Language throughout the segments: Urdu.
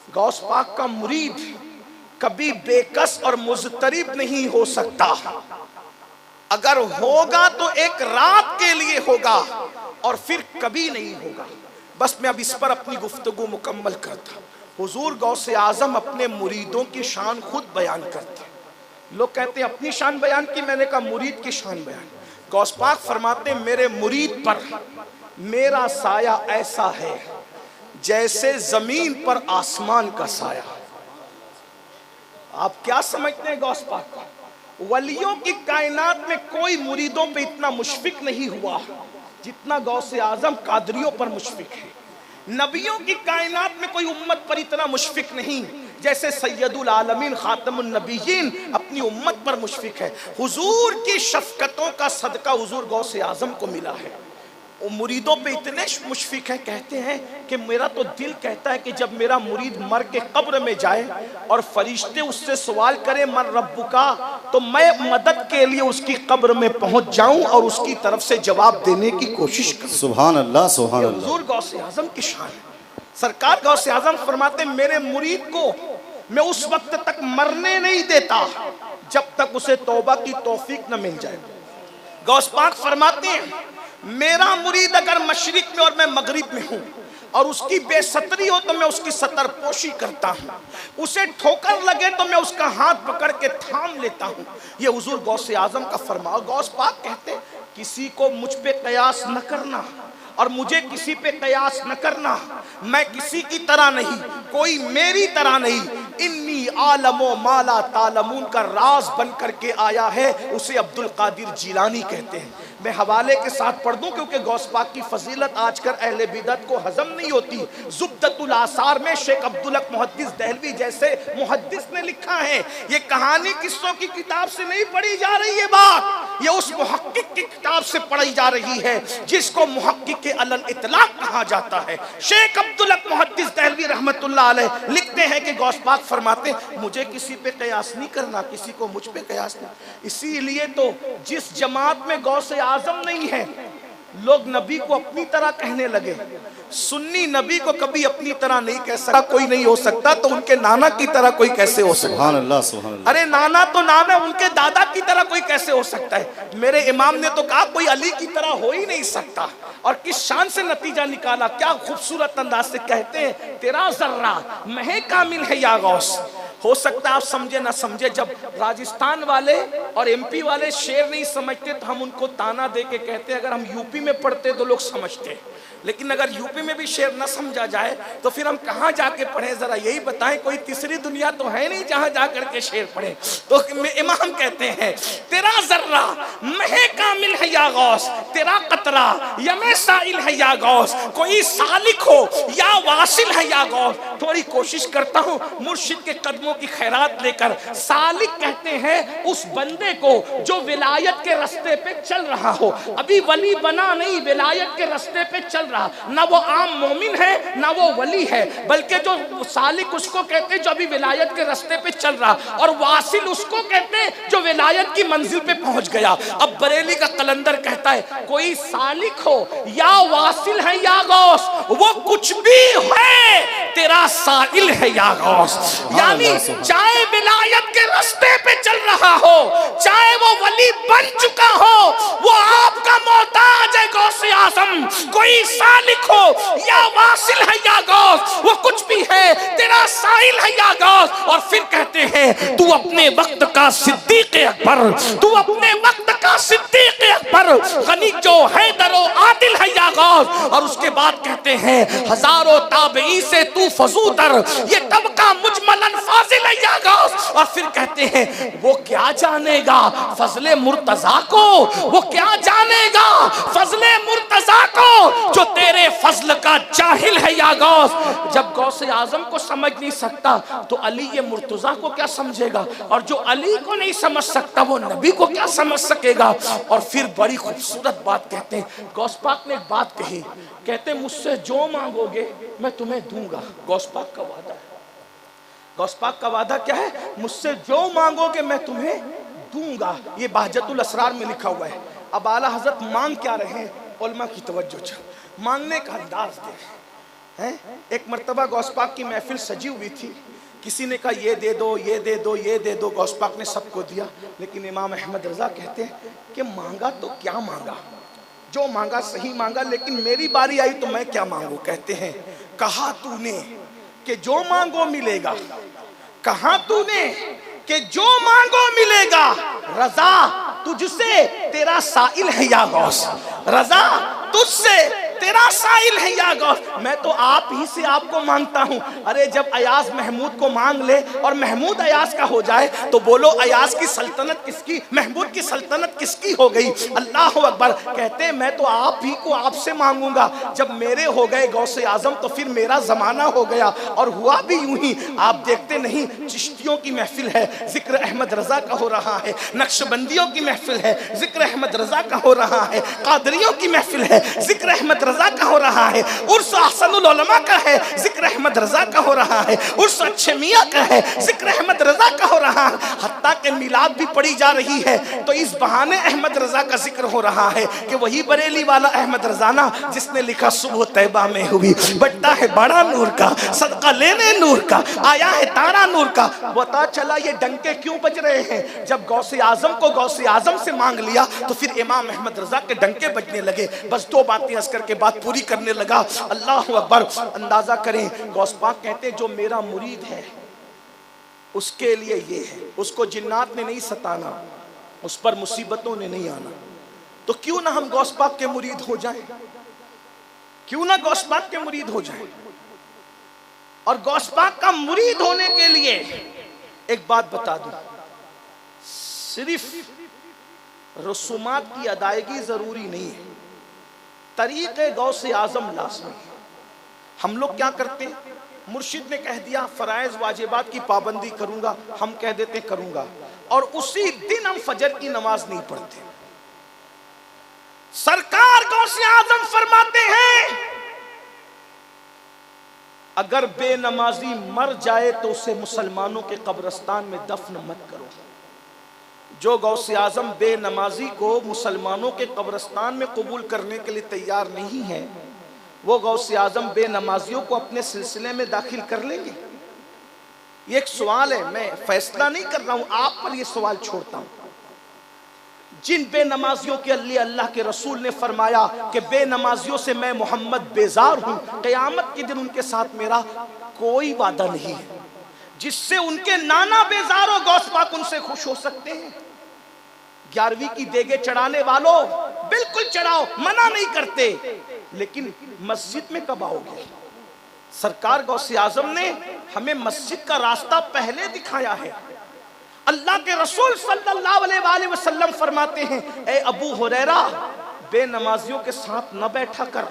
غوث پاک کا مرید کبھی بےکس اور مضطرب نہیں ہو سکتا، اگر ہوگا تو ایک رات کے لیے ہوگا اور پھر کبھی نہیں ہوگا۔ بس میں اب اس پر اپنی گفتگو مکمل کرتا ہوں۔ حضور غوث اعظم اپنے مریدوں کی شان خود بیان کرتے ہیں۔ لوگ کہتے ہیں اپنی شان بیان کی، میں نے کہا مرید کی شان بیان۔ غوث پاک فرماتے ہیں میرے مرید پر میرا سایہ ایسا ہے جیسے زمین پر آسمان کا سایہ۔ آپ کیا سمجھتے ہیں غوث پاک کو؟ ولیوں کی کائنات میں کوئی مریدوں پہ اتنا مشفق نہیں ہوا جتنا غوث اعظم قادریوں پر مشفق ہے۔ نبیوں کی کائنات میں کوئی امت پر اتنا مشفق نہیں جیسے سید العالمین خاتم النبیین اپنی امت پر مشفق ہے۔ حضور کی شفقتوں کا صدقہ حضور غوث اعظم کو ملا ہے۔ وہ مریدوں پہ اتنے مشفق ہیں، کہتے ہیں کہ میرا تو دل کہتا ہے کہ جب میرا مرید مر کے قبر میں جائے اور فرشتے اس سے سوال کریں من ربکا، تو میں مدد کے لیے اس کی قبر میں پہنچ جاؤں اور اس کی طرف سے جواب دینے کی کوشش کروں۔ سبحان اللہ سبحان اللہ۔ حضور غوث اعظم کی شان ہے۔ سرکار غوث اعظم فرماتے ہیں میرے مرید کو میں اس وقت تک مرنے نہیں دیتا جب تک اسے توبہ کی توفیق نہ مل جائے۔ غوث پاک فرماتے ہیں میرا مرید اگر مشرق میں اور میں مغرب میں ہوں اور اس کی بے ستری ہو تو میں اس کی ستر پوشی کرتا ہوں، اسے ٹھوکر لگے تو میں اس کا ہاتھ پکڑ کے تھام لیتا ہوں۔ یہ حضور غوث اعظم کا فرمان۔ غوث پاک کہتے ہیں کسی کو مجھ پہ قیاس نہ کرنا اور مجھے کسی پہ قیاس نہ کرنا، میں کسی کی طرح نہیں، کوئی میری طرح نہیں۔ انی عالم و مالا تعلمون کا راز بن کر کے آیا ہے، اسے عبد القادر جیلانی کہتے ہیں۔ میں حوالے کے ساتھ پڑھ دوں کیونکہ غوث پاک کی فضیلت آج کل اہل بدعت کو ہضم نہیں ہوتی۔ زبدۃ الاثار میں شیخ عبدالحق محدث دہلوی جیسے محدث نے لکھا ہے، یہ کہانی قصوں کی کتاب سے نہیں پڑھی جا رہی ہے بات، یہ اس محقق کی کتاب سے پڑھی جا رہی ہے جس کو محقق کے علل اطلاق کہا جاتا ہے۔ شیخ عبدالحق محدث دہلوی رحمت اللہ علیہ لکھتے ہیں کہ غوث پاک فرماتے مجھے کسی پہ قیاس نہیں کرنا، کسی کو مجھ پہ قیاس نہیں۔ اسی لیے تو جس جماعت میں غوث اعظم نہیں ہے لوگ نبی کو اپنی طرح کہنے لگے۔ سنی نبی کو کبھی اپنی طرح نہیں کہہ سکتا، کوئی نہیں ہو سکتا تو ان کے نانا کی طرح کوئی کیسے ہو سکتا؟ سبحان اللہ سبحان اللہ۔ ارے نانا تو نانا، ان کے دادا کی طرح کوئی کیسے ہو سکتا ہے؟ میرے امام نے تو کہا کوئی علی کی طرح ہو ہی نہیں سکتا، اور کس شان سے نتیجہ نکالا، کیا خوبصورت انداز سے کہتے ہیں تیرا ذرہ مہ کامل ہے یا غوث۔ ہو سکتا ہے آپ سمجھے نہ سمجھے، جب راجستھان والے اور ایم پی والے شعر نہیں سمجھتے تو ہم ان کو تانا دے کے کہتے ہیں اگر ہم یو پی میں پڑھتے تو لوگ سمجھتے، لیکن اگر یو پی میں بھی شعر نہ سمجھا جائے تو پھر ہم کہاں جا کے پڑھیں؟ ذرا یہی بتائیں، کوئی تیسری دنیا تو ہے نہیں جہاں جا کر کے شعر پڑھیں؟ تو امام کہتے ہیں تیرا ذرہ مہ کامل ہے یا غوث، تیرا قطرہ یم سائل ہے یا غوث، کوئی سالک ہو یا واصل ہے یا غوث۔ تھوڑی کوشش کرتا ہوں مرشد کے قدموں کی خیرات لے کر۔ سالک کہتے ہیں اس بندے کو جو ولایت کے رستے پہ چل رہا ہو، ابھی ولی بنا نہیں، ولایت کے رستے پہ چل رہا، نہ وہ عام مومن ہے نہ وہ ولی ہے، بلکہ جو سالک اس کو کہتے ہیں جو ابھی ولایت کے رستے پہ چل رہا، اور واصل اس کو کہتے ہیں جو ولایت کی منزل پہ پہنچ گیا۔ اب بریلی کا قلندر کہتا ہے کوئی سالک ہو یا واصل ہے یا غوث، وہ کچھ بھی ہے تیرا سائل ہے یا غوث۔ یعنی چاہے ولایت کے رستے پہ چل رہا ہو، چاہے وہ ولی بن چکا ہو، وہ آپ کا محتاج ہے غوث اعظم۔ کوئی سالک ہو یا واصل ہے یا غوث، وہ کچھ بھی ہے تیرا سائل ہے یا غوث۔ اور پھر کہتے ہیں تو اپنے وقت کا صدیق اکبر، تو اپنے وقت کا صدیق اکبر، غنی جو حیدر و عادل ہے یا غوث۔ اور اس کے بعد کہتے ہیں ہزاروں تابعی سے تو فضوتر، یہ طبقہ مجملاً فاضل ہے یا غوث۔ اور پھر کہتے ہیں وہ کیا جانے گا فضل مرتضیٰ کو، وہ کیا جانے گا فضل مرتضیٰ کو جو تیرے فضل کا جاہل ہے یا غوث۔ جب غوث اعظم کو سمجھ نہیں سکتا تو علی مرتضیٰ کو کیا سمجھے گا، اور جو علی کو نہیں سمجھ سکتا وہ نبی کو کیا سمجھ سکے گا۔ اور پھر بڑی خوبصورت بات کہتے ہیں، غوث پاک نے ایک بات کہی، کہتے ہیں مجھ سے جو مانگو گے میں تمہیں دوں گا۔ غوث پاک کا وعدہ ہے، غوث پاک کا وعدہ کیا ہے؟ مجھ سے جو مانگو گے میں تمہیں دوں گا۔ یہ بہجت الاسرار میں لکھا ہوا ہے۔ اب اعلیٰ حضرت مانگ کیا رہے ہیں؟ علماء کی توجہ چاہیے، مانگنے کا انداز دے۔ ایک مرتبہ غوث پاک کی محفل سجی ہوئی تھی، کسی نے کہا یہ دے دو یہ دے دو یہ دے دو، غوث پاک نے سب کو دیا، لیکن امام احمد رضا کہتے ہیں کہ مانگا تو کیا مانگا، جو مانگا صحیح مانگا، لیکن میری باری آئی تو میں کیا مانگوں؟ کہتے ہیں کہا تو نے کہ جو مانگو ملے گا، کہا تو نے کہ جو مانگو ملے گا، رضا تجھ سے تیرا سائل ہے یا غوث، رضا تجھ سے تیرا سائل ہے یا غوث، میں تو آپ ہی سے آپ کو مانگتا ہوں۔ ارے جب ایاز محمود کو مانگ لے اور محمود ایاز کا ہو جائے تو بولو ایاز کی سلطنت کس کی، محمود کی سلطنت کس کی ہو گئی؟ اللہ اکبر۔ کہتے ہیں میں تو آپ ہی کو آپ سے مانگوں گا، جب میرے ہو گئے غوث اعظم تو پھر میرا زمانہ ہو گیا، اور ہوا بھی یوں ہی۔ آپ دیکھتے نہیں چشتیوں کی محفل ہے، ذکر احمد رضا کا ہو رہا ہے، نقشبندیوں کی محفل ہے، ذکر احمد رضا کا ہو رہا ہے، قادریوں کی محفل ہے، ذکر احمد رضا کا ہو رہا ہے، عرس احسن العلماء کا ہے، ذکر احمد رضا کا ہو رہا ہے، عرس اچھے میاں کا ہے، ذکر احمد رضا کا ہو رہا ہے، حتیٰ کہ میلاد بھی پڑھی جا رہی ہے تو اس بہانے احمد رضا کا ذکر ہو رہا ہے کہ وہی بریلی والا احمد رضا نا جس نے لکھا صبح طیبہ میں ہوئی، بٹا ہے بڑا نور کا، صدقہ لینے نور کا، آیا ہے تارا نور کا۔ بتا چلا یہ ڈنکے کیوں بج رہے ہیں؟ جب غوث اعظم کو غوث اعظم سے مانگ لیا تو پھر امام احمد رضا کے ڈنکے بجنے لگے۔ بس دو باتیں عرض کر کے بات پوری کرنے لگا۔ اللہ اکبر۔ اندازہ کریں غوث پاک کہتے ہیں جو میرا مرید ہے اس کے لیے یہ ہے، اس کو جنات نے نہیں ستانا، اس پر مصیبتوں نے نہیں آنا، تو کیوں نہ ہم غوث پاک کے مرید ہو جائیں، کیوں نہ غوث پاک کے مرید ہو جائیں۔ اور غوث پاک کا مرید ہونے کے لیے ایک بات بتا دوں، صرف رسومات کی ادائیگی ضروری نہیں ہے، طریق غوث اعظم لازمی ہے۔ ہم لوگ کیا کرتے ہیں؟ مرشد نے کہہ دیا فرائض واجبات کی پابندی کروں گا، ہم کہہ دیتے کروں گا، اور اسی دن ہم فجر کی نماز نہیں پڑھتے۔ سرکار غوث اعظم فرماتے ہیں اگر بے نمازی مر جائے تو اسے مسلمانوں کے قبرستان میں دفن مت کرو۔ جو غوث اعظم بے نمازی کو مسلمانوں کے قبرستان میں قبول کرنے کے لیے تیار نہیں ہے، وہ غوث اعظم بے نمازیوں کو اپنے سلسلے میں داخل کر لیں گے؟ یہ ایک سوال ہے، میں فیصلہ نہیں کر رہا ہوں، آپ پر یہ سوال چھوڑتا ہوں۔ جن بے نمازیوں کے لیے اللہ کے رسول نے فرمایا کہ بے نمازیوں سے میں محمد بیزار ہوں، قیامت کے دن ان کے ساتھ میرا کوئی وعدہ نہیں ہے، جس سے ان کے نانا بیزار ہو غوث پاک ان سے خوش ہو سکتے ہیں۔ 11ویں کی دیگے چڑھانے والوں بالکل چڑھاؤ، منع نہیں کرتے، لیکن مسجد میں کب آؤ گے؟ سرکار غوث اعظم نے ہمیں مسجد کا راستہ پہلے دکھایا ہے۔ اللہ کے رسول صلی اللہ علیہ وآلہ وسلم فرماتے ہیں اے ابو ہریرہ بے نمازیوں کے ساتھ نہ بیٹھا کر،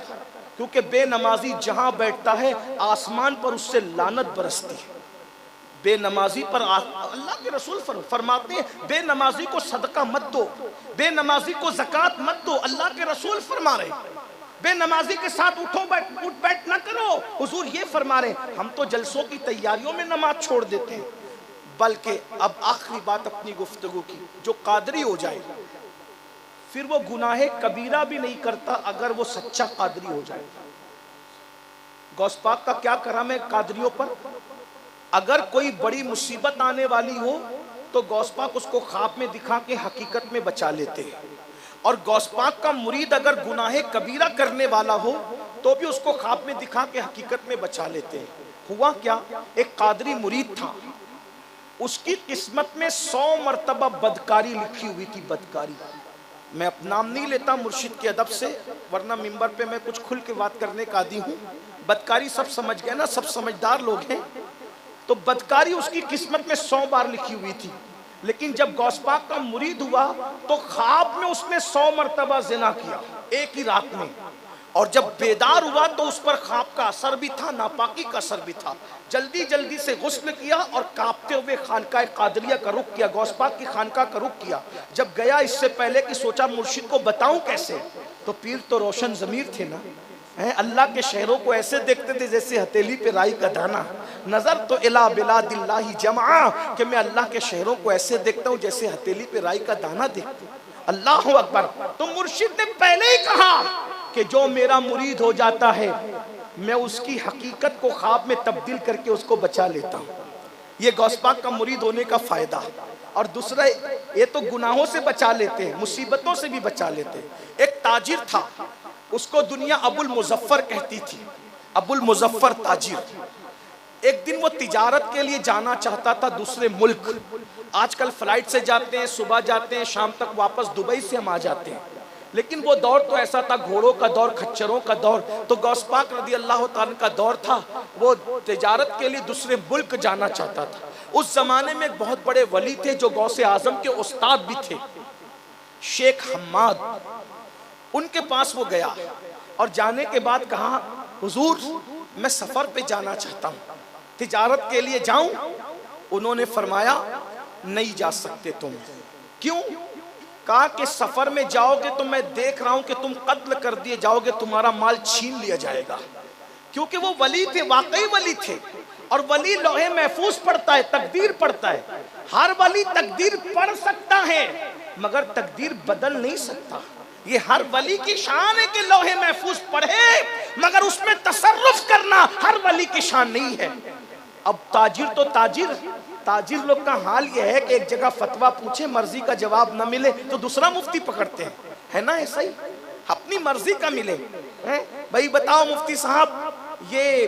کیونکہ بے نمازی جہاں بیٹھتا ہے آسمان پر اس سے لعنت برستی ہے۔ بے نمازی پر اللہ کے رسول فرماتے ہیں بے نمازی کو صدقہ مت دو، بے نمازی کو زکوٰۃ مت دو۔ اللہ کے رسول فرما رہے ہیں بے نمازی کے ساتھ اٹھ بیٹھ نہ کرو۔ حضور یہ فرما رہے ہیں ہم تو جلسوں کی تیاریوں میں نماز چھوڑ دیتے ہیں۔ بلکہ اب آخری بات اپنی گفتگو کی، جو قادری ہو جائے پھر وہ گناہ کبیرہ بھی نہیں کرتا اگر وہ سچا قادری ہو جائے۔ غوث پاک کا کیا کرم ہے قادریوں پر، اگر کوئی بڑی مصیبت آنے والی ہو تو غوث پاک اس کو خواب میں دکھا کے حقیقت میں بچا لیتے ہیں، اور غوث پاک کا مرید اگر گناہ کبیرہ کرنے والا ہو تو بھی اس کو خواب میں دکھا کے حقیقت میں بچا لیتے ہیں۔ ہوا کیا، ایک قادری مرید تھا، اس کی قسمت میں 100 مرتبہ بدکاری لکھی ہوئی تھی۔ بدکاری، میں اپنا نام نہیں لیتا مرشد کے ادب سے، ورنہ منبر پہ میں کچھ کھل کے بات کرنے کا عادی ہوں۔ بدکاری سب سمجھ گئے نا، سب سمجھدار لوگ ہیں، تو بدکاری اس کی قسمت میں 100 بار لکھی ہوئی تھی۔ لیکن جب غوث پاک کا مرید ہوا تو خواب میں اس نے 100 مرتبہ زنا کیا ایک ہی رات میں، اور جب بیدار ہوا تو اس پر خواب کا اثر بھی تھا، ناپاکی کا اثر بھی تھا۔ جلدی جلدی سے غسل کیا اور کانپتے ہوئے خانقاہ قادریہ کا رخ کیا، غوث پاک کی خانقاہ کا رخ کیا۔ جب گیا اس سے پہلے کہ سوچا مرشد کو بتاؤں کیسے، تو پیر تو روشن ضمیر تھے نا، اللہ کے شہروں کو ایسے دیکھتے تھے جیسے ہتھیلی پہ رائی کا دانا۔ نظر تو الی بلاد اللہ جمعا، کہ میں اللہ کے شہروں کو ایسے دیکھتا ہوں جیسے ہتھیلی پہ رائی کا دانا دیکھتا ہوں۔ اللہ اکبر۔ تو مرشد نے پہلے ہی کہا کہ جو میرا مرید ہو جاتا ہے میں اس کی حقیقت کو خواب میں تبدیل کر کے اس کو بچا لیتا ہوں۔ یہ غوث پاک کا مرید ہونے کا فائدہ۔ اور دوسرا یہ تو گناہوں سے بچا لیتے ہیں، مصیبتوں سے بھی بچا لیتے ہیں۔ ایک تاجر تھا، اس کو دنیا ابو المظفر کہتی تھی، ابو المظفر تاجر۔ ایک دن وہ تجارت کے لیے جانا چاہتا تھا دوسرے ملک۔ آج کل فلائٹ سے جاتے ہیں، صبح جاتے ہیں، شام تک واپس دبئی سے ہم آ جاتے ہیں، لیکن وہ دور تو ایسا تھا، گھوڑوں کا دور، کھچروں کا دور۔ تو غوث پاک رضی اللہ تعالیٰ کا دور تھا، وہ تجارت کے لیے دوسرے ملک جانا چاہتا تھا۔ اس زمانے میں ایک بہت بڑے ولی تھے جو غوث اعظم کے استاد بھی تھے، شیخ حماد۔ ان کے پاس وہ گیا اور جانے کے بعد کہا، حضور میں سفر پہ جانا چاہتا ہوں، تجارت کے لیے جاؤں؟ انہوں نے فرمایا نہیں جا سکتے تم۔ کیوں؟ کہا کہ سفر میں جاؤ گے تو میں دیکھ رہا ہوں کہ تم قتل کر دیے جاؤ گے، تمہارا مال چھین لیا جائے گا۔ کیونکہ وہ ولی تھے، واقعی ولی تھے، اور ولی لوح محفوظ پڑھتا ہے، تقدیر پڑھتا ہے۔ ہر ولی تقدیر پڑھ سکتا ہے مگر تقدیر بدل نہیں سکتا۔ یہ ہر ولی کی شان ہے کہ لوح محفوظ پڑھے، مگر اس میں تصرف کرنا ہر ولی کی شان نہیں ہے۔ اب تاجر تو تاجر لوگ کا حال یہ ہے کہ ایک جگہ فتویٰ پوچھے، مرضی کا جواب نہ ملے تو دوسرا مفتی پکڑتے ہیں، ہے نا ایسا ہی؟ اپنی مرضی کا ملے، بھائی بتاؤ مفتی صاحب یہ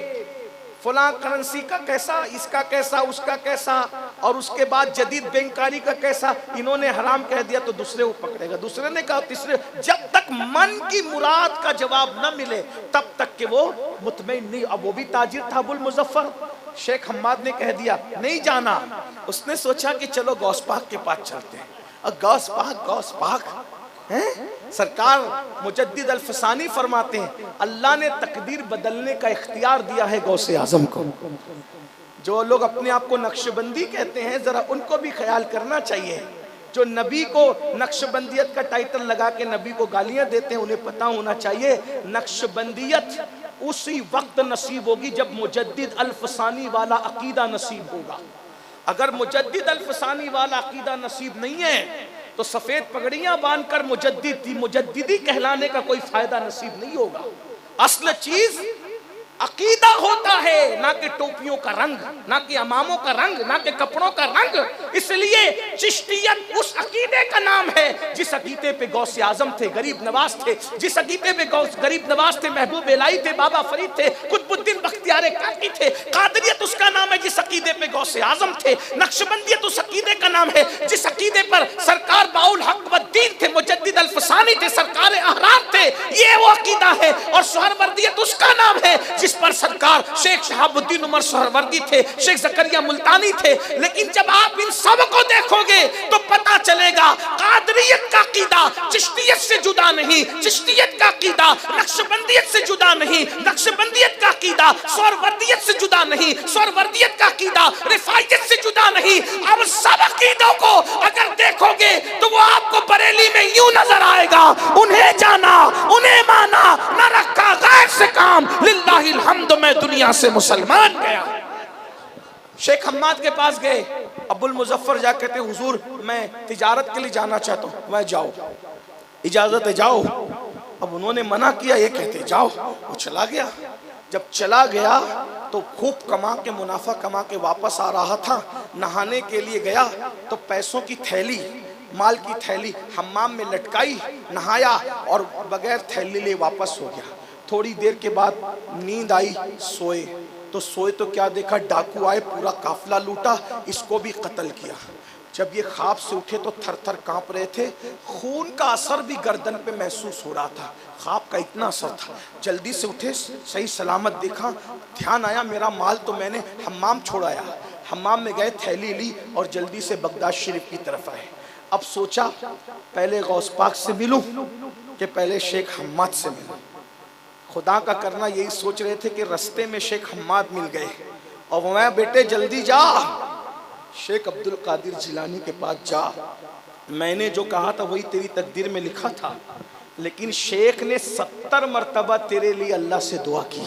فلاں کرنسی کا کیسا، اس کا کیسا، اس کا کیسا، اور اس کے بعد جدید بینکاری کا کیسا، انہوں نے حرام کہہ دیا تو دوسرے وہ پکڑے گا، دوسرے نے کہا تیسرے، جب تک من کی مراد کا جواب نہ ملے تب تک کہ وہ مطمئن نہیں۔ اب وہ بھی تاجر تھا ابو المظفر، شیخ حماد نے کہہ دیا نہیں جانا۔ اس نے سوچا کہ چلو غوث پاک کے پاس چلتے ہیں۔ اور غوث پاک سرکار مجدد الفسانی فرماتے ہیں اللہ نے تقدیر بدلنے کا اختیار دیا ہے غوث اعظم کو۔ جو لوگ اپنے آپ کو نقش بندی کہتے ہیں ذرا ان کو بھی خیال کرنا چاہیے، جو نبی کو نقش بندیت کا ٹائٹل لگا کے نبی کو گالیاں دیتے ہیں انہیں پتہ ہونا چاہیے نقش بندیت اسی وقت نصیب ہوگی جب مجدد الفسانی والا عقیدہ نصیب ہوگا۔ اگر مجدد الفسانی والا عقیدہ نصیب نہیں ہے تو سفید پگڑیاں باندھ کر مجددی کہلانے کا کوئی فائدہ نصیب نہیں ہوگا۔ اصل چیز عقیدہ ہوتا ہے، نہ کہ ٹوپیوں کا رنگ، نہ کہ اماموں کا رنگ، نہ کہ کپڑوں کا رنگ۔ اس لیے چشتیت اس عقیدے کا نام ہے جس عقیدے پہ غوث اعظم تھے، غریب نواز تھے، جس عقیدے پہ غریب نواز تھے، محبوب الہی تھے، بابا فرید تھے، قطب الدین بختیار کاکی تھے۔ قادریت اس کا نام ہے جس عقیدے پہ غوث اعظم تھے۔ نقشبندیت اس عقیدے کا نام ہے جس عقیدے پر سرکار باؤل حق والدین تھے، مجدد الفسانی تھے، سرکار احرار تھے، یہ وہ عقیدہ ہے۔ اور سہروردیت اس کا نام ہے جس پر سرکار شیخ شہاب الدین عمر سہروردی تھے، شیخ زکریا ملتانی تھے۔ لیکن جب آپ ان سب کو دیکھو گے تو پتا چلے گا قادریت کا عقیدہ چشتیت سے جدا نہیں، چشتیت کا عقیدہ نقشبندیت سے جدا نہیں، نقشبندیت کا عقیدہ سہروردیت سے جدا نہیں، سہروردیت کا عقیدہ رفاعیت سے جدا نہیں۔ اب سب عقیدوں کو اگر دیکھو گے تو وہ آپ کو بریلی میں یوں نظر آئے گا، انہیں جانا، انہیں مانا، نہ رکھا غیر سے کام، للہ الحمد میں دنیا سے مسلمان گیا۔ شیخ حماد کے پاس گئے، ابو المظفر جا کہتے حضور میں تجارت کے لیے جانا چاہتا ہوں۔ میں جاؤ، اجازت ہے جاؤ۔ اب انہوں نے منع کیا، یہ کہتے جاؤ۔ وہ چلا گیا۔ جب چلا گیا تو خوب کما کے منافع کما کے واپس آ رہا تھا، نہانے کے لیے گیا تو پیسوں کی تھیلی، مال کی تھیلی حمام میں لٹکائی، نہایا اور بغیر تھیلی لے واپس ہو گیا۔ تھوڑی دیر کے بعد نیند آئی، سوئے تو کیا دیکھا، ڈاکو آئے، پورا قافلہ لوٹا، اس کو بھی قتل کیا۔ جب یہ خواب سے اٹھے تو تھر تھر کانپ رہے تھے، خون کا اثر بھی گردن پہ محسوس ہو رہا تھا، خواب کا اتنا اثر تھا۔ جلدی سے اٹھے، صحیح سلامت دیکھا، دھیان آیا میرا مال تو میں نے حمام چھوڑایا۔ حمام میں گئے، تھیلی لی اور جلدی سے بغداد شریف کی طرف آئے۔ اب سوچا پہلے غوث پاک سے ملوں کہ پہلے شیخ حماد سے ملوں۔ خدا کا کرنا یہی سوچ رہے تھے کہ رستے میں شیخ حماد مل گئے اور وہ میں بیٹے جلدی جا شیخ عبد القادر جیلانی کے پاس جا، میں نے جو کہا تھا وہی تیری تقدیر میں لکھا تھا، لیکن شیخ نے 70 مرتبہ تیرے لیے اللہ سے دعا کی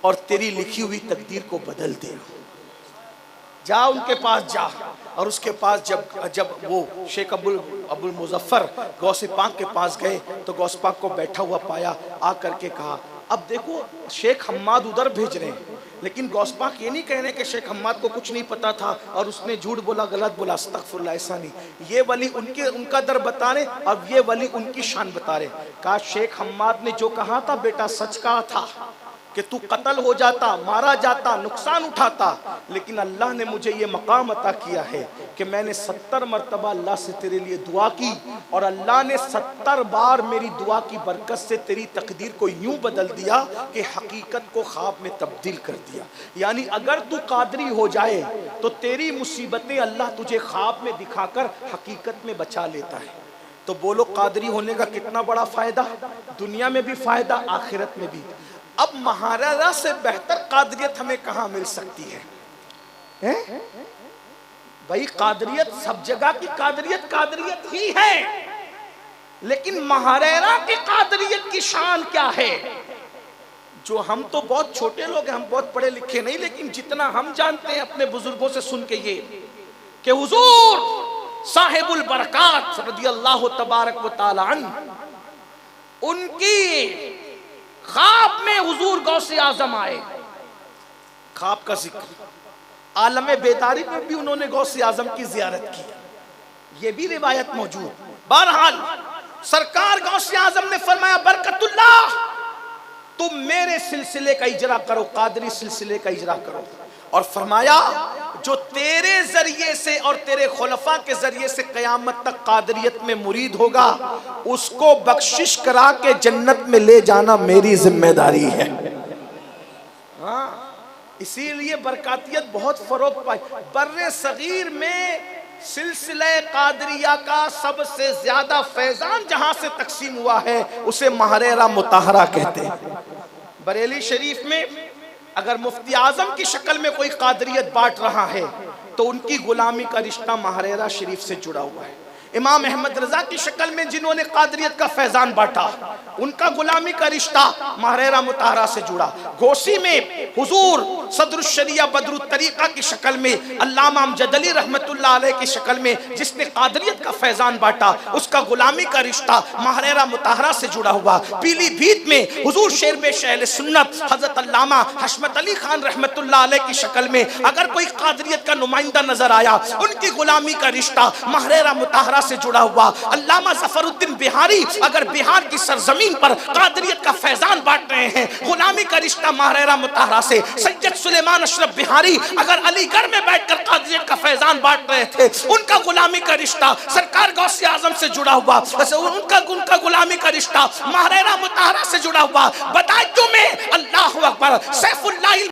اور تیری لکھی ہوئی تقدیر کو بدل دے۔ جا ان کے پاس جا۔ اور اس کے پاس جب وہ شیخ ابو المظفر غوث پاک کے پاس گئے تو غوث پاک کو بیٹھا ہوا پایا، آ کر کے کہا اب دیکھو شیخ حماد ادھر بھیج رہے ہیں، لیکن غوث پاک یہ نہیں کہہ رہے کہ شیخ حماد کو کچھ نہیں پتا تھا اور اس نے جھوٹ بولا، غلط بولا، استغفر اللہ، ایسا نہیں۔ یہ ولی ان کا در بتا رہے، اب یہ ولی ان کی شان بتا رہے۔ کہا شیخ حماد نے جو کہا تھا بیٹا سچ کہا تھا کہ تو قتل ہو جاتا، مارا جاتا، نقصان اٹھاتا، لیکن اللہ نے مجھے یہ مقام عطا کیا ہے کہ میں نے 70 مرتبہ اللہ سے تیرے لیے دعا کی اور اللہ نے 70 بار میری دعا کی برکت سے تیری تقدیر کو یوں بدل دیا کہ حقیقت کو خواب میں تبدیل کر دیا۔ یعنی اگر تو قادری ہو جائے تو تیری مصیبتیں اللہ تجھے خواب میں دکھا کر حقیقت میں بچا لیتا ہے۔ تو بولو قادری ہونے کا کتنا بڑا فائدہ، دنیا میں بھی فائدہ، آخرت میں بھی۔ اب مہاراجا سے بہتر قادریت ہمیں کہاں مل سکتی ہے؟ بھائی قادریت سب جگہ کی قادریت ہی ہے، لیکن مہاراجا کی قادریت کی شان کیا ہے؟ جو ہم تو بہت چھوٹے لوگ ہیں، ہم بہت پڑھے لکھے نہیں، لیکن جتنا ہم جانتے ہیں اپنے بزرگوں سے سن کے یہ کہ حضور صاحب البرکات رضی اللہ تبارک و تعالی عنہ، ان کی خواب میں حضور غوث اعظم آئے۔ خواب کا ذکر عالم بیداری میں بھی انہوں نے غوث اعظم کی زیارت کی، یہ بھی روایت موجود۔ بہرحال سرکار غوث اعظم نے فرمایا برکت اللہ تم میرے سلسلے کا اجرا کرو، قادری سلسلے کا اجرا کرو، اور فرمایا جو تیرے ذریعے سے اور تیرے خلفاء کے ذریعے سے قیامت تک قادریت میں مرید ہوگا اس کو بخشش کرا کے جنت میں لے جانا میری ذمہ داری ہے۔ اسی لیے برکاتیت بہت فروغ پائی۔ بر صغیر میں سلسلہ قادریہ کا سب سے زیادہ فیضان جہاں سے تقسیم ہوا ہے اسے مہریرہ مطہرہ کہتے ہیں۔ بریلی شریف میں اگر مفتی اعظم کی شکل میں کوئی قادریت بانٹ رہا ہے تو ان کی غلامی کا رشتہ مہریرہ شریف سے جڑا ہوا ہے۔ امام احمد رضا کی شکل میں جنہوں نے قادریت کا فیضان بانٹا ان کا غلامی کا رشتہ مہریرہ مطہرہ سے جڑا۔ گوسی میں حضور صدر الشریعہ بدر الطریقہ کی شکل میں علامہ امجد علی رحمت اللہ علیہ کی شکل میں جس نے قادریت کا فیضان بانٹا اس کا غلامی کا رشتہ مہریرہ مطہرہ سے جڑا ہوا۔ پیلی بھیت میں حضور شیر بے اہل سنت حضرت علامہ حشمت علی خان رحمت اللہ علیہ کی شکل میں اگر کوئی قادریت کا نمائندہ نظر آیا ان کی غلامی کا رشتہ مہریرہ مطہرہ سے جڑا ہوا۔ علامہ ظفر الدین بہاری اگر بہار کی سرزمین پر قادریت کا فیضان بانٹ رہے ہیں غلامی کا رشتہ مہریرہ مطہرہ سے۔ سید سلیمان اشرف بہاری اگر علی گڑھ میں بیٹھ کر قادریت کا فیضان بانٹ رہے تھے ان کا غلامی کا رشتہ سرکار غوث اعظم سے جڑا ہوا، ان کا غلامی کا رشتہ مہریرہ مطہرہ سے جڑا ہوا۔ بدایوں میں اللہ اکبر سیف اللہ